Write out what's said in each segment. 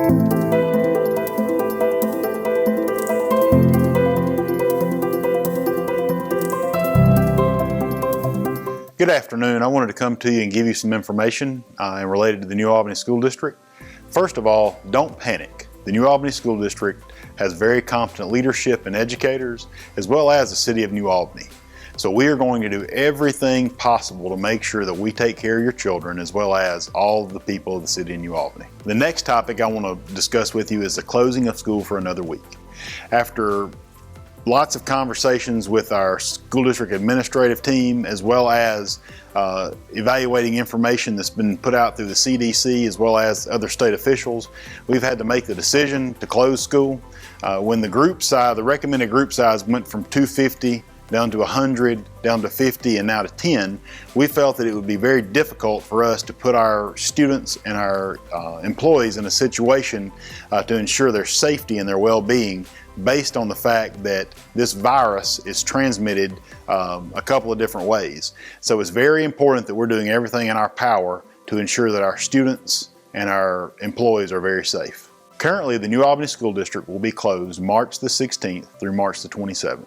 Good afternoon. I wanted to come to you and give you some information related to the New Albany School District. First of all, don't panic. The New Albany School District has very competent leadership and educators, as well as the City of New Albany. So we are going to do everything possible to make sure that we take care of your children, as well as all of the people of the City of New Albany. The next topic I want to discuss with you is the closing of school for another week. After lots of conversations with our school district administrative team, as well as evaluating information that's been put out through the CDC as well as other state officials, we've had to make the decision to close school. When the recommended group size went from 250 down to 100, down to 50, and now to 10, we felt that it would be very difficult for us to put our students and our employees in a situation to ensure their safety and their well-being, based on the fact that this virus is transmitted a couple of different ways. So it's very important that we're doing everything in our power to ensure that our students and our employees are very safe. Currently, the New Albany School District will be closed March the 16th through March the 27th.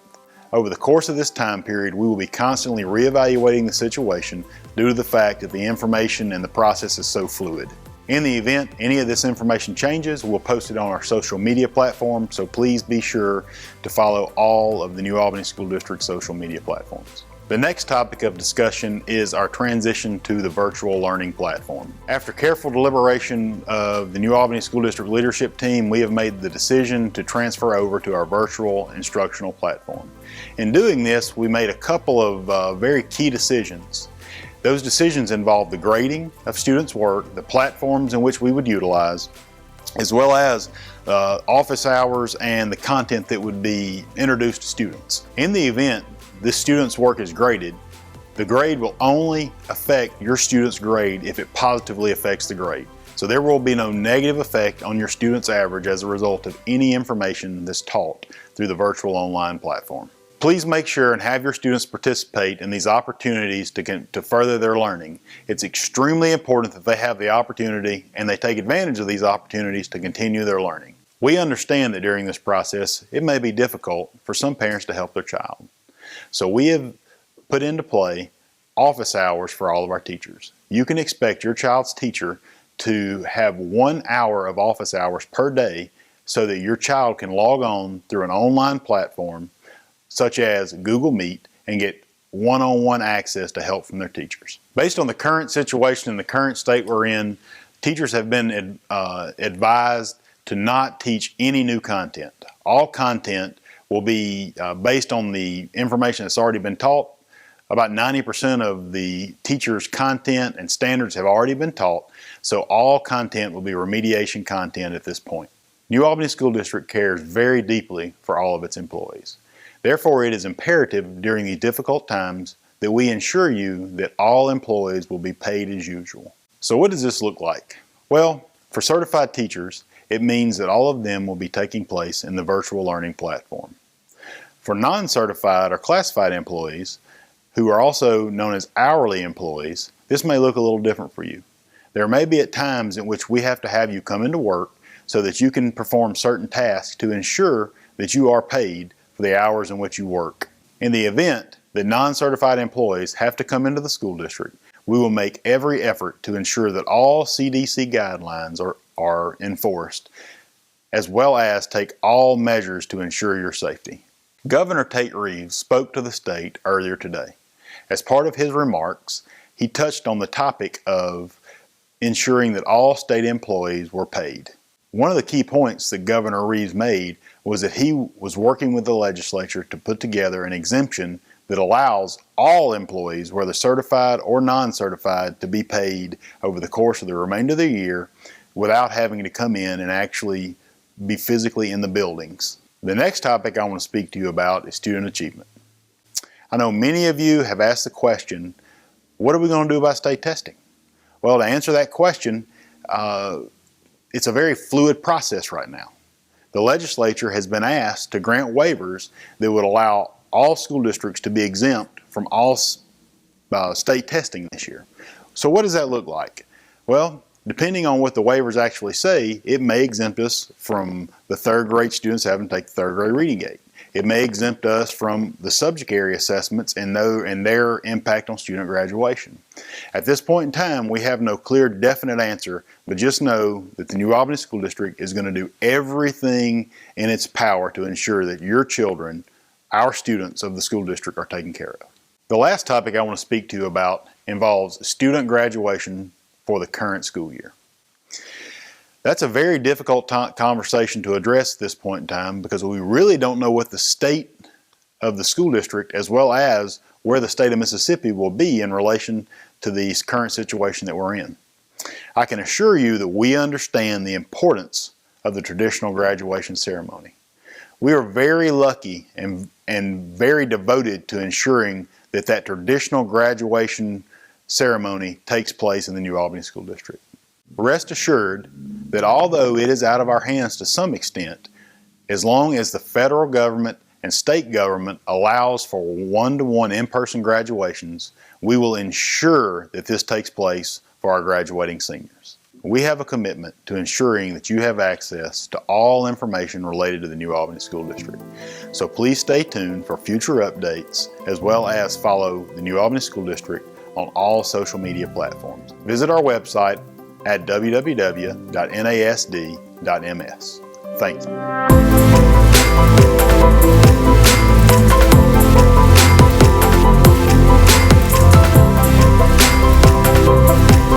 Over the course of this time period, we will be constantly reevaluating the situation due to the fact that the information and the process is so fluid. In the event any of this information changes, we'll post it on our social media platform, so please be sure to follow all of the New Albany School District social media platforms. The next topic of discussion is our transition to the virtual learning platform. After careful deliberation of the New Albany School District leadership team, we have made the decision to transfer over to our virtual instructional platform. In doing this, we made a couple of very key decisions. Those decisions involve the grading of students' work, the platforms in which we would utilize, as well as office hours and the content that would be introduced to students. In the event this student's work is graded, the grade will only affect your student's grade if it positively affects the grade. So there will be no negative effect on your student's average as a result of any information that's taught through the virtual online platform. Please make sure and have your students participate in these opportunities to further their learning. It's extremely important that they have the opportunity and they take advantage of these opportunities to continue their learning. We understand that during this process, it may be difficult for some parents to help their child. So we have put into play office hours for all of our teachers. You can expect your child's teacher to have 1 hour of office hours per day so that your child can log on through an online platform such as Google Meet and get one-on-one access to help from their teachers. Based on the current situation and the current state we're in, teachers have been advised to not teach any new content. All content will be based on the information that's already been taught. About 90% of the teachers' content and standards have already been taught, so all content will be remediation content at this point. New Albany School District cares very deeply for all of its employees. Therefore, it is imperative during these difficult times that we ensure you that all employees will be paid as usual. So what does this look like? Well, for certified teachers, it means that all of them will be taking place in the virtual learning platform. For non-certified or classified employees, who are also known as hourly employees, this may look a little different for you. There may be at times in which we have to have you come into work so that you can perform certain tasks to ensure that you are paid for the hours in which you work. In the event that non-certified employees have to come into the school district, we will make every effort to ensure that all CDC guidelines are enforced, as well as take all measures to ensure your safety. Governor Tate Reeves spoke to the state earlier today. As part of his remarks, he touched on the topic of ensuring that all state employees were paid. One of the key points that Governor Reeves made was that he was working with the legislature to put together an exemption that allows all employees, whether certified or non-certified, to be paid over the course of the remainder of the year without having to come in and actually be physically in the buildings. The next topic I want to speak to you about is student achievement. I know many of you have asked the question, what are we going to do about state testing? Well, to answer that question, it's a very fluid process right now. The legislature has been asked to grant waivers that would allow all school districts to be exempt from all state testing this year. So what does that look like? Well, depending on what the waivers actually say, it may exempt us from the third grade students having to take the third grade reading gate. It may exempt us from the subject area assessments and their impact on student graduation. At this point in time, we have no clear, definite answer, but just know that the New Albany School District is going to do everything in its power to ensure that your children, our students of the school district, are taken care of. The last topic I want to speak to you about involves student graduation for the current school year. That's a very difficult conversation to address at this point in time because we really don't know what the state of the school district as well as where the state of Mississippi will be in relation to the current situation that we're in. I can assure you that we understand the importance of the traditional graduation ceremony. We are very lucky and very devoted to ensuring that traditional graduation ceremony takes place in the New Albany School District. Rest assured that although it is out of our hands to some extent, as long as the federal government and state government allows for one-to-one in-person graduations, we will ensure that this takes place for our graduating seniors. We have a commitment to ensuring that you have access to all information related to the New Albany School District. So please stay tuned for future updates as well as follow the New Albany School District on all social media platforms. Visit our website at www.nasd.ms. Thank you.